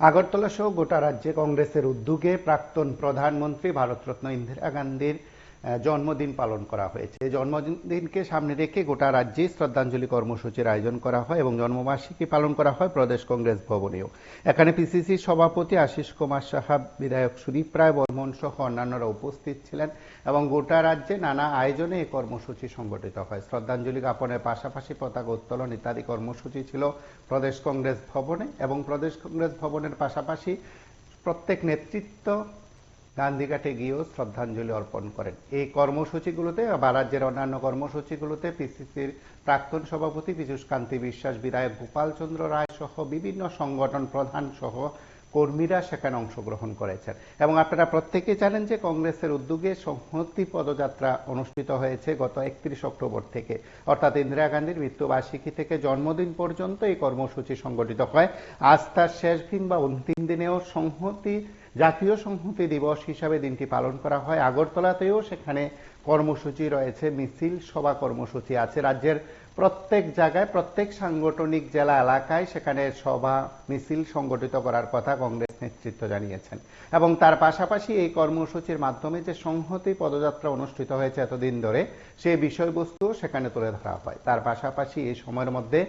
আগরতলা সহ গোটা রাজ্যে কংগ্রেসের উদ্যোগে প্রাক্তন প্রধানমন্ত্রী ভারতরত্ন ইন্দিরা গান্ধীর জন্মদিন পালন করা হয়েছে। জন্মদিনকে সামনে রেখে গোটা রাজ্যে শ্রদ্ধাঞ্জলি কর্মসূচির আয়োজন করা হয় এবং জন্মবার্ষিকী পালন করা হয় প্রদেশ কংগ্রেস ভবনেও। এখানে পিসিসি সভাপতি আশিস কুমার সাহা, বিধায়ক সুদীপ রায় বর্মন সহ অন্যান্যরা উপস্থিত ছিলেন এবং গোটা রাজ্যে নানা আয়োজনে এই কর্মসূচি সংগঠিত হয়। শ্রদ্ধাঞ্জলি জ্ঞাপনের পাশাপাশি পতাকা উত্তোলন ইত্যাদি কর্মসূচি ছিল প্রদেশ কংগ্রেস ভবনে এবং প্রদেশ কংগ্রেস ভবনের পাশাপাশি প্রত্যেক নেতৃত্ব গান্ধীঘাটে গিয়েও শ্রদ্ধাঞ্জলি অর্পণ করেন। এই কর্মসূচিগুলোতে বা রাজ্যের অন্যান্য কর্মসূচিগুলোতে পিসিসির প্রাক্তন সভাপতি পীযূষ কান্তি বিশ্বাস, বিধায়ক গোপাল চন্দ্র রায় সহ বিভিন্ন সংগঠন প্রধান সহ কর্মীরা সেখানে অংশগ্রহণ করেছেন। এবং আপনারা প্রত্যেকেই জানেন যে কংগ্রেসের উদ্যোগে সংহতি পদযাত্রা অনুষ্ঠিত হয়েছে গত 31 অক্টোবর থেকে, অর্থাৎ ইন্দিরা গান্ধীর মৃত্যুবার্ষিকী থেকে জন্মদিন পর্যন্ত এই কর্মসূচি সংগঠিত হয়। আজ তার শেষ দিন বা অন্তিম দিনেও জাতীয় সংহতি দিবস হিসাবে দিনটি পালন করা হয়। আগরতলাতেও সেখানে কর্মসূচি রয়েছে, মিছিল সভা কর্মসূচি আছে। রাজ্যের প্রত্যেক জায়গায় প্রত্যেক সাংগঠনিক জেলা এলাকায় সেখানে সভা মিছিল সংগঠিত করার কথা কংগ্রেস নেতৃত্ব জানিয়েছেন। এবং তার পাশাপাশি এই কর্মসূচির মাধ্যমে যে সংহতি পদযাত্রা অনুষ্ঠিত হয়েছে এতদিন ধরে, সেই বিষয়বস্তু সেখানে তুলে ধরা হয়। তার পাশাপাশি এই সময়ের মধ্যে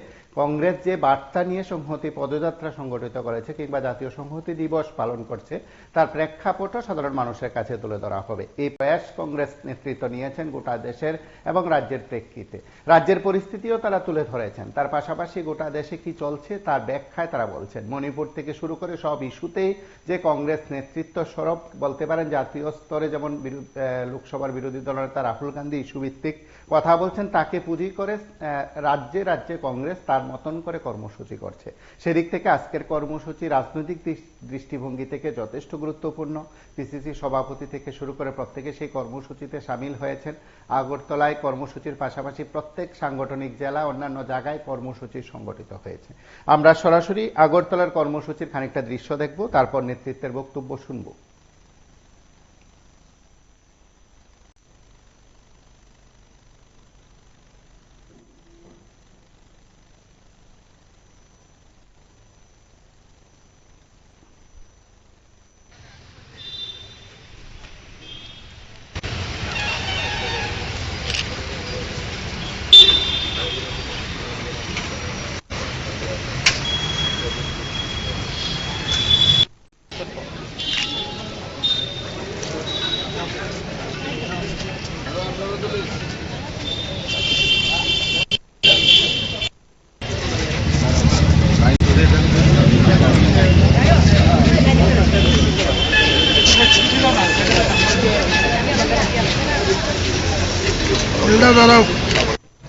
কংগ্রেস যে বার্তা নিয়ে সংহতি পদযাত্রা সংগঠিত করেছে কিংবা জাতীয় সংহতি দিবস পালন করছে, তার প্রেক্ষাপটও সাধারণ মানুষের কাছে তুলে ধরা হবে। এই প্রয়াস কংগ্রেস নেতৃত্ব নিয়েছেন গোটা দেশের এবং রাজ্যের প্রেক্ষিতে। রাজ্যের পরিস্থিতিও তারা তুলে ধরেছেন। তার পাশাপাশি গোটা দেশে কি চলছে তার ব্যাখ্যায় তারা বলছেন। মণিপুর থেকে শুরু করে সব ইস্যুতেই যে কংগ্রেস নেতৃত্ব সরব, বলতে পারেন জাতীয় স্তরে যেমন লোকসভার বিরোধী দলনেতা রাহুল গান্ধী ইস্যুভিত্তিক কথা বলছেন, তাকে পুঁজি করে রাজ্যে রাজ্যে কংগ্রেস তার মতন করে কর্মসূচি করছে। সেদিক থেকে আজকের কর্মসূচি রাজনৈতিক দৃষ্টিভঙ্গি থেকে যথেষ্ট গুরুত্বপূর্ণ। পিসিসি সভাপতি থেকে শুরু করে প্রত্যেকে সেই কর্মসূচিতে সামিল হয়েছেন। আগরতলায় কর্মসূচির পাশাপাশি প্রত্যেক সাংগঠনিক জেলা অন্যান্য জায়গায় কর্মসূচি সংগঠিত হয়েছে। আমরা সরাসরি আগরতলার কর্মসূচির খানিকটা দৃশ্য দেখব, তারপর নেতৃত্বের বক্তব্য শুনব।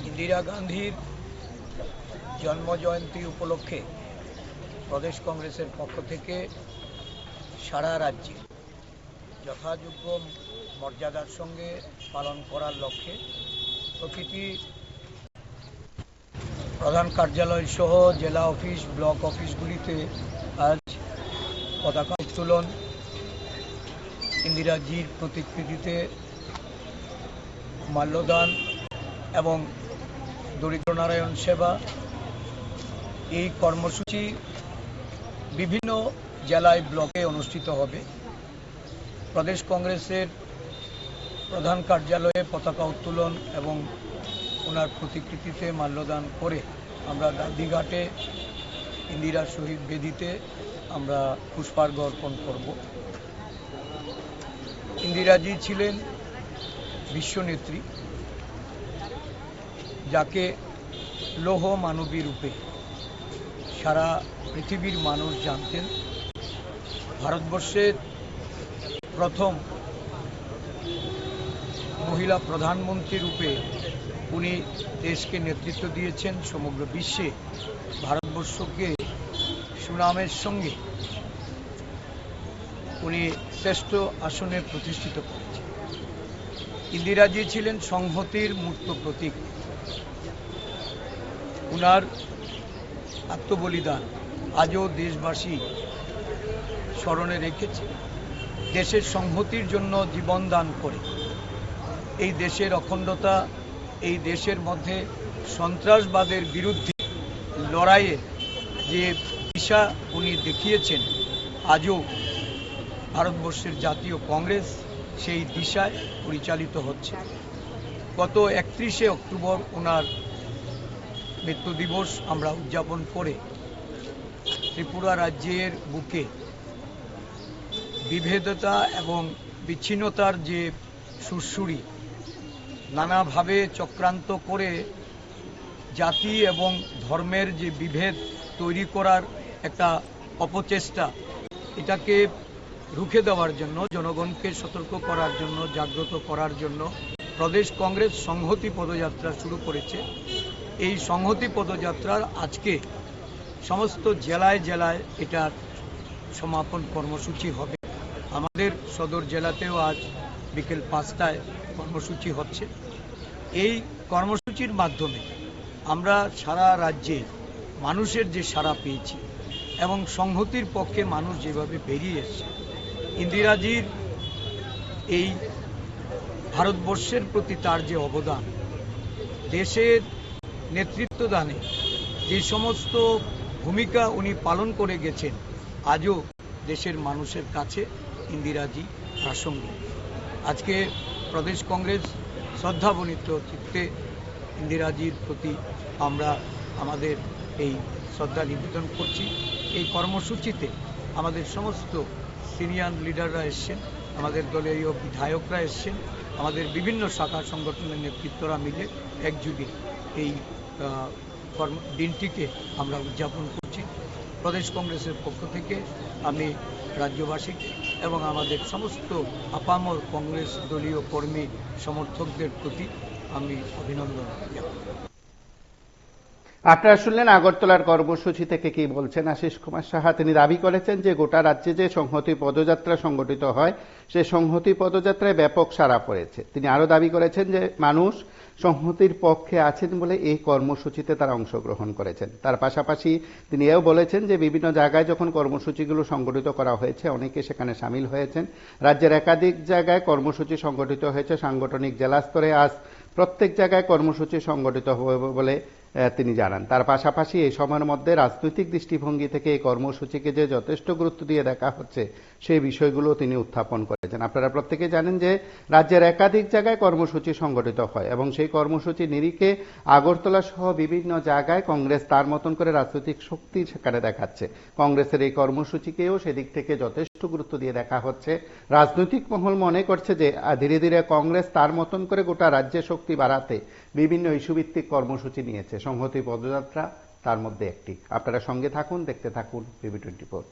ইন্দিরা গান্ধীর জন্মজয়ন্তী উপলক্ষে প্রদেশ কংগ্রেসের পক্ষ থেকে সারা রাজ্যে যথাযোগ্য মর্যাদার সঙ্গে পালন করার লক্ষ্যে প্রতিটি প্রধান কার্যালয় সহ জেলা অফিস, ব্লক অফিসগুলিতে আজ পতাকা উত্তোলন, ইন্দিরাজির প্রতিকৃতিতে মাল্যদান এবং দরিদ্র নারায়ণ সেবা, এই কর্মসূচি বিভিন্ন জেলায় ব্লকে অনুষ্ঠিত হবে। প্রদেশ কংগ্রেসের প্রধান কার্যালয়ে পতাকা উত্তোলন এবং ওনার প্রতিকৃতিতে মাল্যদান করে আমরা গান্ধীঘাটে ইন্দিরা শহীদ বেদিতে আমরা পুষ্পার্ঘ অর্পণ করব। ইন্দিরাজি ছিলেন বিশ্বনেত্রী, যাকে লৌহ মানবী রূপে সারা পৃথিবীর মানুষ জানতেন। ভারতবর্ষের প্রথম মহিলা প্রধানমন্ত্রী রূপে উনি দেশকে নেতৃত্ব দিয়েছেন। সমগ্র বিশ্বে ভারতবর্ষকে সুনামের সঙ্গে উনি শ্রেষ্ঠ আসনে প্রতিষ্ঠিত করেছেন। ইন্দিরাজি ছিলেন সংহতির মূর্ত প্রতীক। উনার আত্মবলিদান আজও দেশবাসী স্মরণে রেখেছে। দেশের সংহতির জন্য জীবন দান করে এই দেশের অখণ্ডতা, এই দেশের মধ্যে সন্ত্রাসবাদের বিরুদ্ধে লড়াইয়ে যে দিশা উনি দেখিয়েছেন, আজও ভারতবর্ষের জাতীয় কংগ্রেস সেই দিশায় পরিচালিত হচ্ছে। গত 31শে অক্টোবর ওনার মৃত্যু দিবস আমরা উদযাপন করে ত্রিপুরা রাজ্যের বুকে বিভেদতা এবং বিচ্ছিন্নতার যে সুরসুরি নানাভাবে চক্রান্ত করে জাতি এবং ধর্মের যে বিভেদ তৈরি করার একটা অপচেষ্টা, এটাকে রুখে দেওয়ার জন্য, জনগণকে সতর্ক করার জন্য, জাগ্রত করার জন্য প্রদেশ কংগ্রেস সংহতি পদযাত্রা শুরু করেছে। এই সংহতি পদযাত্রার আজকে সমস্ত জেলায় জেলায় এটার সমাপন কর্মসূচি হবে। আমাদের সদর জেলাতেও আজ বিকেল 5টায় কর্মসূচি হচ্ছে। এই কর্মসূচির মাধ্যমে আমরা সারা রাজ্যে মানুষের যে সাড়া পেয়েছি এবং সংহতির পক্ষে মানুষ যেভাবে বেরিয়ে এসছে, ইন্দিরাজির এই ভারতবর্ষের প্রতি তার যে অবদান, দেশের নেতৃত্ব দানে যে সমস্ত ভূমিকা উনি পালন করে গেছেন, আজও দেশের মানুষের কাছে ইন্দিরাজি প্রাসঙ্গিক। আজকে প্রদেশ কংগ্রেস শ্রদ্ধাবনিত চিত্তে ইন্দিরাজির প্রতি আমরা আমাদের এই শ্রদ্ধা নিবেদন করছি। এই কর্মসূচিতে আমাদের সমস্ত সিনিয়র লিডাররা এসছেন, আমাদের দলীয় বিধায়করা এসছেন, আমাদের বিভিন্ন শাখা সংগঠনের নেতৃত্বরা মিলে একযোগে এই দিনটিকে আমরা উদযাপন করছি। প্রদেশ কংগ্রেসের পক্ষ থেকে আমি রাজ্যবাসীকে এবং আমাদের সমস্ত আপামর কংগ্রেস দলীয় কর্মী সমর্থকদের প্রতি আমি অভিনন্দন জ্ঞাপন করি। আপনারা শুনলেন আগরতলার কর্মসূচি থেকে কি বলছেন আশিস কুমার সাহা। তিনি দাবি করেছেন যে গোটা রাজ্যে যে সংহতি পদযাত্রা সংগঠিত হয়, সে সংহতি পদযাত্রায় ব্যাপক সাড়া পড়েছে। তিনি আরো দাবি করেছেন যে মানুষ সংহতির পক্ষে আছেন বলে এই কর্মসূচিতে তারা অংশগ্রহণ করেছেন। তার পাশাপাশি তিনি এও বলেছেন যে বিভিন্ন জায়গায় যখন কর্মসূচিগুলো সংগঠিত করা হয়েছে, অনেকে সেখানে সামিল হয়েছেন। রাজ্যের একাধিক জায়গায় কর্মসূচি সংগঠিত হয়েছে। সাংগঠনিক জেলা স্তরে আজ প্রত্যেক জায়গায় কর্মসূচি সংগঠিত হবে বলে তিনি জানান। তার পাশাপাশি এই সময়ের মধ্যে রাজনৈতিক দৃষ্টিভঙ্গি থেকে এই কর্মসূচিকে যে যথেষ্ট গুরুত্ব দিয়ে দেখা হচ্ছে, সেই বিষয়গুলো তিনি উত্থাপন করেছেন। আপনারা প্রত্যেকে জানেন যে রাজ্যের একাধিক জায়গায় কর্মসূচি সংগঠিত হয় এবং সেই কর্মসূচি নিরিখে আগরতলা সহ বিভিন্ন জায়গায় কংগ্রেস তার মতন করে রাজনৈতিক শক্তি সেখানে দেখাচ্ছে। কংগ্রেসের এই কর্মসূচিকেও সেদিক থেকে যথেষ্ট গুরুত্ব দিয়ে দেখা হচ্ছে। রাজনৈতিক মহল মনে করছে যে ধীরে ধীরে কংগ্রেস তার মতন করে গোটা রাজ্যে শক্তি বাড়াতে বিভিন্ন ইস্যুভিত্তিক কর্মসূচি নিয়েছে। সংহতি পদযাত্রা তার মধ্যে একটি। আপনারা সঙ্গে থাকুন, দেখতে থাকুন বিবি 24।